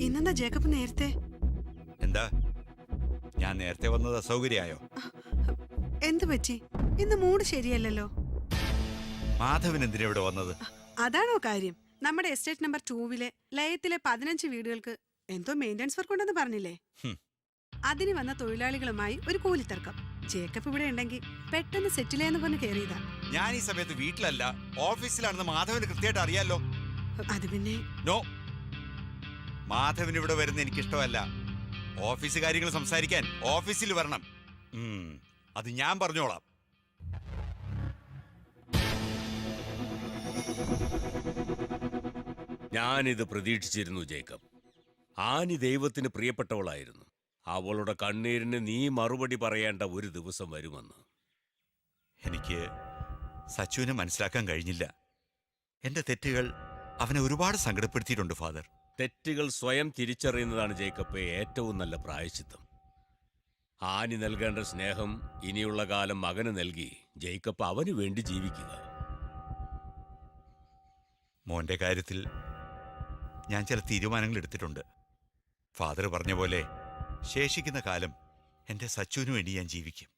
ഇന്നെന്താ ജേക്കബ് നേരത്തെ? എന്താ ഞാൻ നേരത്തെ വന്നത് അസൗകര്യായോ? എന്ത് പറ്റി? ഇന്ന് മൂഡ് ശരിയല്ലല്ലോ. മാധവൻ എന്തിനാ ഇവിടെ വന്നത്? അതാണോ കാര്യം? നമ്മുടെ എസ്റ്റേറ്റ് നമ്പർ 2-ലെ ലയത്തിലെ 15 വീടുകൾക്ക് എന്തോ മെയിൻ്റനൻസ് വർക്ക് ഉണ്ടെന്ന് പറഞ്ഞില്ലേ? അതിന് വന്ന തൊഴിലാളികളുമായി ഒരു കൂലിത്തർക്കം. ജേക്കബ് ഇവിടെ ഉണ്ടെങ്കിൽ പെട്ടെന്ന് സെറ്റിൽ ചെയ്യാന്ന് പറഞ്ഞ് കയറിയതാ. ഞാൻ ഈ സമയത്ത് വീട്ടിലല്ല, ഓഫീസിലാണെന്ന് മാധവന് കൃത്യമായിട്ട് അറിയാലോ. അത് പിന്നെ നോ, മാധവൻ ഇവിടെ വരുന്ന എനിക്കിഷ്ടമല്ല. ഓഫീസ് കാര്യങ്ങൾ സംസാരിക്കാൻ ഓഫീസിൽ വരണം. അത് ഞാൻ പറഞ്ഞോളാം. ഞാനിത് പ്രതീക്ഷിച്ചിരുന്നു ജേക്കബ്. ആനി ദൈവത്തിന് പ്രിയപ്പെട്ടവളായിരുന്നു. അവളുടെ കണ്ണീരിന് നീ മറുപടി പറയേണ്ട ഒരു ദിവസം വരുമെന്ന്. എനിക്ക് സച്ചുവിനെ മനസ്സിലാക്കാൻ കഴിഞ്ഞില്ല. എന്റെ തെറ്റുകൾ അവനെ ഒരുപാട് സങ്കടപ്പെടുത്തിയിട്ടുണ്ട് ഫാദർ. തെറ്റുകൾ സ്വയം തിരിച്ചറിയുന്നതാണ് ജേക്കബ് ഏറ്റവും നല്ല പ്രായശ്ചിത്തം. ആനി നൽകേണ്ട സ്നേഹം ഇനിയുള്ള കാലം മകന് നൽകി ജേക്കബ് അവന് വേണ്ടി ജീവിക്കുക. മോന്റെ കാര്യത്തിൽ ഞാൻ ചില തീരുമാനങ്ങൾ എടുത്തിട്ടുണ്ട്. ഫാദർ പറഞ്ഞ പോലെ ശേഷിക്കുന്ന കാലം എന്റെ സച്ചുവിന് വേണ്ടി ഞാൻ ജീവിക്കും.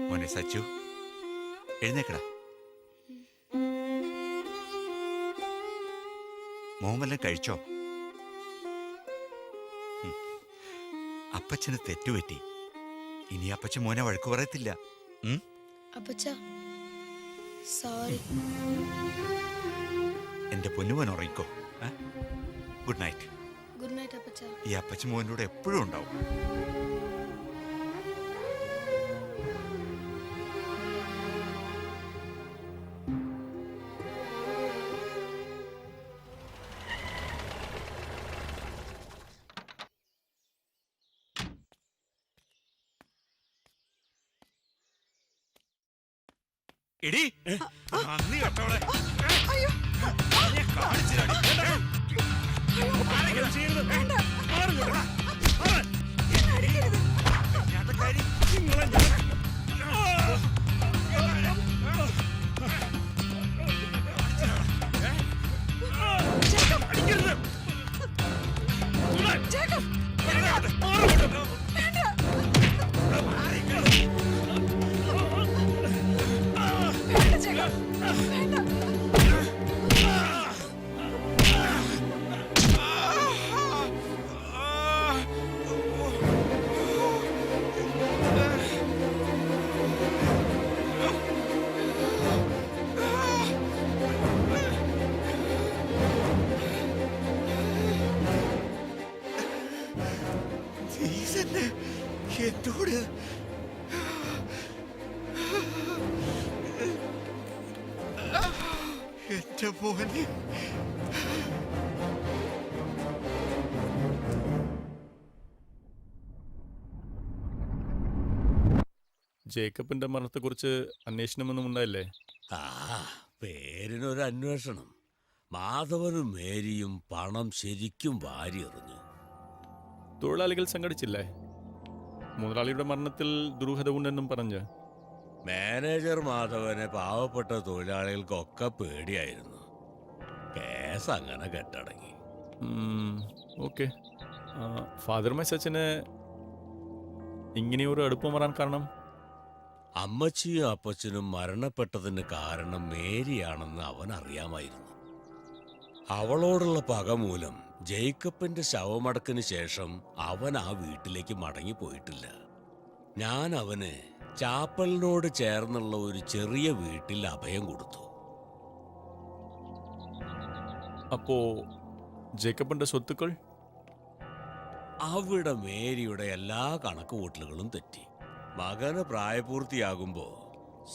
മോനെ സച്ചു, എഴുന്നേക്കടാ. മോൻ വല്ലതും കഴിച്ചോ? അപ്പച്ചന് തെറ്റുപറ്റി. ഇനി അപ്പച്ചൻ മോനെ വഴക്കു പറയത്തില്ല. എന്റെ പൊന്നുമോൻ ഉറങ്ങിക്കോ. Good night. ഗുഡ് നൈറ്റ് അപ്പച്ച. ഈ അപ്പച്ചൻ മോനോട് എപ്പോഴും ഉണ്ടാവും. എടി നന്ദി കേട്ടോളെ. എന്നോട് എന്റെ മോനെ ജേക്കബിന്റെ മരണത്തെക്കുറിച്ച് അന്വേഷണമൊന്നും ഉണ്ടായില്ലേ? പേരിനൊരു അന്വേഷണം. മാധവനും മേരിയും പണം ശരിക്കും വാരി എറിഞ്ഞു. തൊഴിലാളികൾ സംഘടിച്ചില്ലേ? മുതലാളിയുടെ മരണത്തിൽ ദുരൂഹത ഉണ്ടെന്നും പറഞ്ഞ് മാനേജർ മാധവനെ പാവപ്പെട്ട തൊഴിലാളികൾക്കൊക്കെ പേടിയായിരുന്നു. കേസ് അങ്ങനെ കെട്ടടങ്ങി. ഓക്കെ. ഫാദർ മെസ്സച്ചന് ഇങ്ങനെയൊരു അടുപ്പം വരാൻ കാരണം? അമ്മച്ചിയും അപ്പച്ചനും മരണപ്പെട്ടതിന് കാരണം മേരിയാണെന്ന് അവൻ അറിയാമായിരുന്നു. അവളോടുള്ള പക മൂലം ജേക്കബിന്റെ ശവമടക്കിന് ശേഷം അവൻ ആ വീട്ടിലേക്ക് മടങ്ങിപ്പോയിട്ടില്ല. ഞാൻ അവന് ചാപ്പലിനോട് ചേർന്നുള്ള ഒരു ചെറിയ വീട്ടിൽ അഭയം കൊടുത്തു. അപ്പോ ജേക്കബിന്റെ സ്വത്തുക്കൾ? അവിടെ മേരിയുടെ എല്ലാ കണക്കുകൂട്ടലുകളും തെറ്റി. മകന് പ്രായപൂർത്തിയാകുമ്പോൾ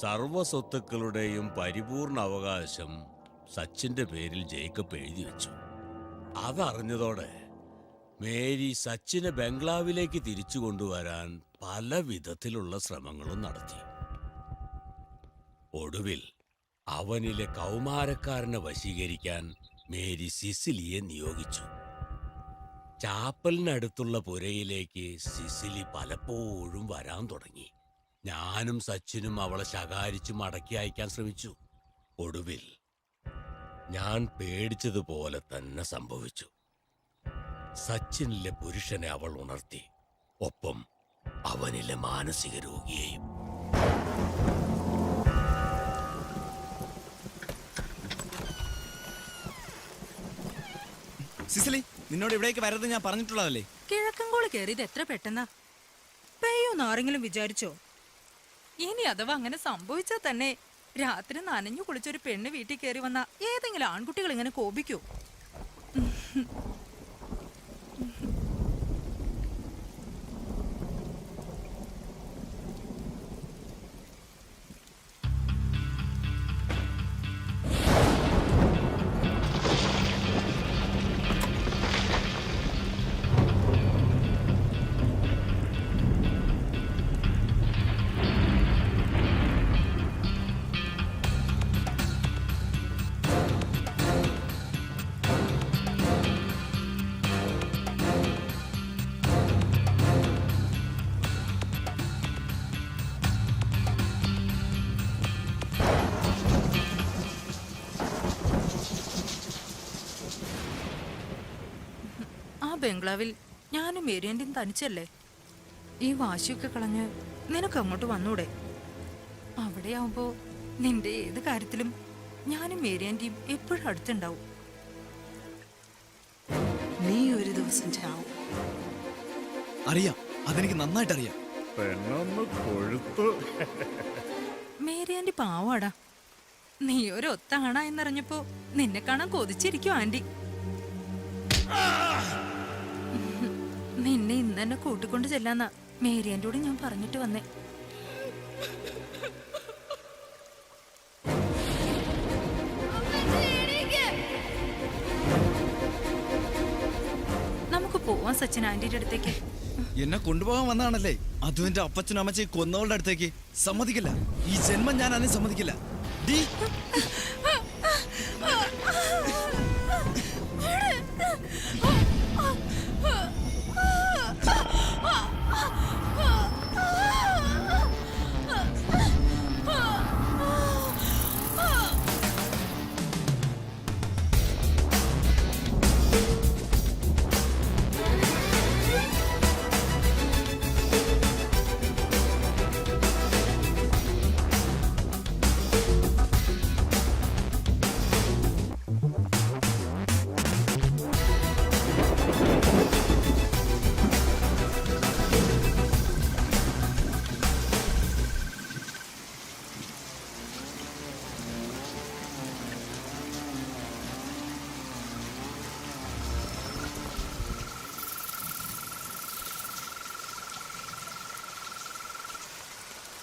സർവ്വ സ്വത്തുക്കളുടെയും പരിപൂർണ അവകാശം സച്ചിന്റെ പേരിൽ ജേക്കബ് എഴുതി വെച്ചു. അതറിഞ്ഞതോടെ മേരി സച്ചിനെ ബംഗ്ലാവിലേക്ക് തിരിച്ചു കൊണ്ടുവരാൻ പല വിധത്തിലുള്ള ശ്രമങ്ങളും നടത്തി. ഒടുവിൽ അവനിലെ കൗമാരക്കാരനെ വശീകരിക്കാൻ മേരി സിസിലിയെ നിയോഗിച്ചു. ചാപ്പലിനടുത്തുള്ള പുരയിലേക്ക് സിസിലി പലപ്പോഴും വരാൻ തുടങ്ങി. ഞാനും സച്ചിനും അവളെ ശകാരിച്ചു മടക്കി അയക്കാൻ ശ്രമിച്ചു. ഒടുവിൽ ഞാൻ പേടിച്ചതുപോലെ തന്നെ സംഭവിച്ചു. സച്ചിനിലെ പുരുഷനെ അവൾ ഉണർത്തി, ഒപ്പം അവനിലെ മാനസിക രോഗിയെയും. സിസിലി, നിന്നോട് ഇവിടേക്ക് വരരുത് ഞാൻ പറഞ്ഞിട്ടുള്ളതല്ലേ? കിഴക്കൻകോള് കയറിയത് എത്ര പെട്ടെന്നാ. പെയ്യോന്ന് ആരെങ്കിലും വിചാരിച്ചോ? ഇനി അഥവാ അങ്ങനെ സംഭവിച്ചാൽ തന്നെ രാത്രി നനഞ്ഞു കുളിച്ചൊരു പെണ്ണ് വീട്ടിൽ കയറി വന്ന ഏതെങ്കിലും ആൺകുട്ടികൾ ഇങ്ങനെ കോപിക്കൂ? ബംഗ്ലാവിൽ ഞാനും മേരിയന്റെയും തനിച്ചല്ലേ. ഈ വാശിയൊക്കെ കളഞ്ഞ് നിനക്ക് അങ്ങോട്ട് വന്നൂടെ? അവിടെയാവുമ്പോ നിന്റെ ഏത് കാര്യത്തിലും ഞാനും മേരിയന്റെയും എപ്പോഴും അടുത്തുണ്ടാവും. നീ ഒരു ദിവസം ചാവും. അറിയാം, അതെനിക്ക് നന്നായിട്ട് അറിയാം. മേരിയാന്റി പാവാടാ. നീ ഒരു ഒത്ത ആണ എന്നറിഞ്ഞപ്പോ നിന്നെ കാണാൻ കൊതിച്ചിരിക്കും ആന്റി. നിന്നെ ഇന്ന് തന്നെ കൂട്ടിക്കൊണ്ട് ചെല്ലാന്നാ മേരിയാന്റിയോട് ഞാൻ പറഞ്ഞിട്ട് വന്നേ. നമുക്ക് പോവാൻ സച്ചിൻ ആന്റിയുടെ അടുത്തേക്ക്. എന്നെ കൊണ്ടുപോകാൻ വന്നതാണല്ലേ? അതും എന്റെ അപ്പച്ചനും അമ്മച്ചയും കൊന്നവളുടെ അടുത്തേക്ക് സമ്മതിക്കില്ല. ഈ ജന്മം ഞാൻ അതിനെ സമ്മതിക്കില്ല. ഡീ,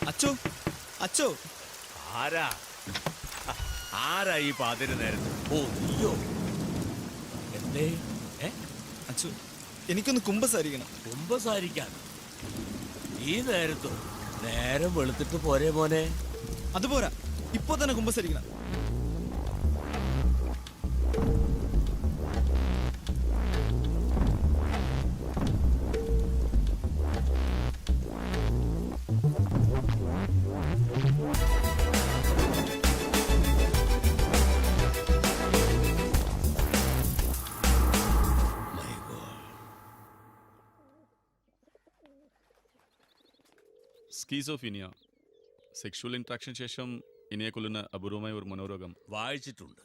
അച്ചോ, അച്ചോ. ആരാ ആരാ ഈ പാതിര നേരത്ത്? ഓ, നീയോ? എന്തേ? അച്ചോ, എനിക്കൊന്ന് കുമ്പസാരിക്കണം. കുമ്പസാരിക്കാൻ ഈ നേരത്തോ? നേരം വെളുത്തിട്ട് പോരെ മോനെ? അതുപോരാ, ഇപ്പൊ തന്നെ കുമ്പസാരിക്കണം. സ്കീസോഫീനിയ, സെക്ഷുവൽ ഇൻട്രാക്ഷൻ ശേഷം ഇണയെ കൊല്ലുന്ന അപൂർവമായ ഒരു മനോരോഗം. വായിച്ചിട്ടുണ്ട്.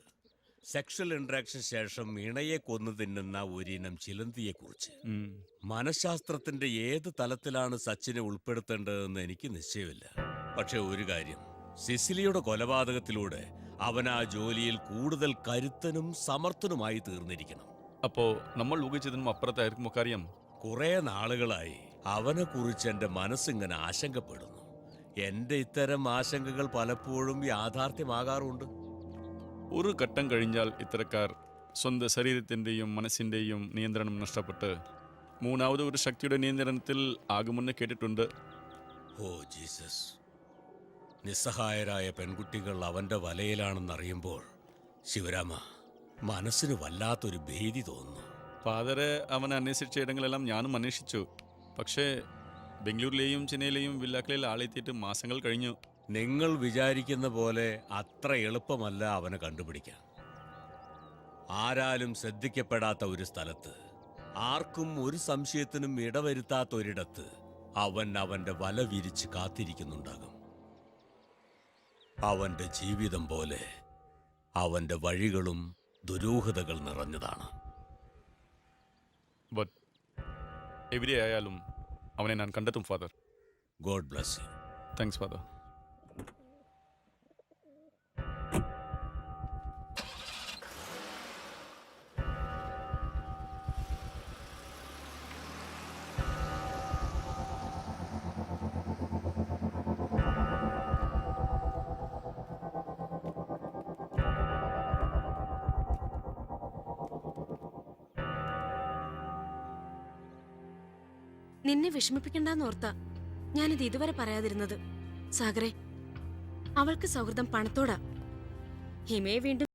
സെക്ഷൽ ഇൻട്രാക്ഷൻ ശേഷം ഇണയെ കൊന്നു തിന്നുന്ന ഒരിനം ചിലന്തിയെക്കുറിച്ച്. മനഃശാസ്ത്രത്തിന്റെ ഏത് തലത്തിലാണ് സച്ചിനെ ഉൾപ്പെടുത്തേണ്ടതെന്ന് എനിക്ക് നിശ്ചയമില്ല. പക്ഷെ ഒരു കാര്യം, സിസിലിയുടെ കൊലപാതകത്തിലൂടെ അവൻ ആ ജോലിയിൽ കൂടുതൽ കരുത്തനും സമർത്ഥനുമായി തീർന്നിരിക്കണം. അപ്പോ നമ്മൾ ഊഹിച്ചതിനും അപ്പുറത്തായിരിക്കും കാര്യം. കുറെ നാളുകളായി അവനെക്കുറിച്ച് എൻ്റെ മനസ്സിങ്ങനെ ആശങ്കപ്പെടുന്നു. എൻ്റെ ഇത്തരം ആശങ്കകൾ പലപ്പോഴും യാഥാർത്ഥ്യമാകാറുണ്ട്. ഒരു ഘട്ടം കഴിഞ്ഞാൽ ഇത്തരക്കാർ സ്വന്തം ശരീരത്തിൻ്റെയും മനസ്സിൻ്റെയും നിയന്ത്രണം നഷ്ടപ്പെട്ട് മൂന്നാമത് ഒരു ശക്തിയുടെ നിയന്ത്രണത്തിൽ ആകുമെന്ന് കേട്ടിട്ടുണ്ട്. Oh Jesus! നിസ്സഹായരായ പെൺകുട്ടികൾ അവൻ്റെ വലയിലാണെന്നറിയുമ്പോൾ ശിവരാമ, മനസ്സിന് വല്ലാത്തൊരു ഭീതി തോന്നുന്നു. ഫാദറെ അവൻ അന്വേഷിച്ച ഇടങ്ങളെല്ലാം ഞാനും അന്വേഷിച്ചു. പക്ഷേ ബംഗളൂരിലെയും ചെന്നൈയിലെയും വില്ലാക്കളിൽ ആളെത്തിയിട്ട് മാസങ്ങൾ കഴിഞ്ഞു. നിങ്ങൾ വിചാരിക്കുന്ന പോലെ അത്ര എളുപ്പമല്ല അവനെ കണ്ടുപിടിക്കാൻ. ആരാലും ശ്രദ്ധിക്കപ്പെടാത്ത ഒരു സ്ഥലത്ത്, ആർക്കും ഒരു സംശയത്തിനും ഇടവരുത്താത്ത ഒരിടത്ത് അവൻ അവന്റെ വല വിരിച്ച് കാത്തിരിക്കുന്നുണ്ടാകും. അവന്റെ ജീവിതം പോലെ അവന്റെ വഴികളും ദുരൂഹതകൾ നിറഞ്ഞതാണ്. ബട്ട് എവിടെ ആയാലും അവനെ ഞാൻ കണ്ടെത്തും father. God bless you. Thanks father. നിന്നെ വിഷമിപ്പിക്കണ്ടെന്നോർത്താ ഞാനിത് ഇതുവരെ പറയാതിരുന്നത്. സാഗറെ, അവൾക്ക് സൗഹൃദം പണത്തോടാ. ഹിമയെ വീണ്ടും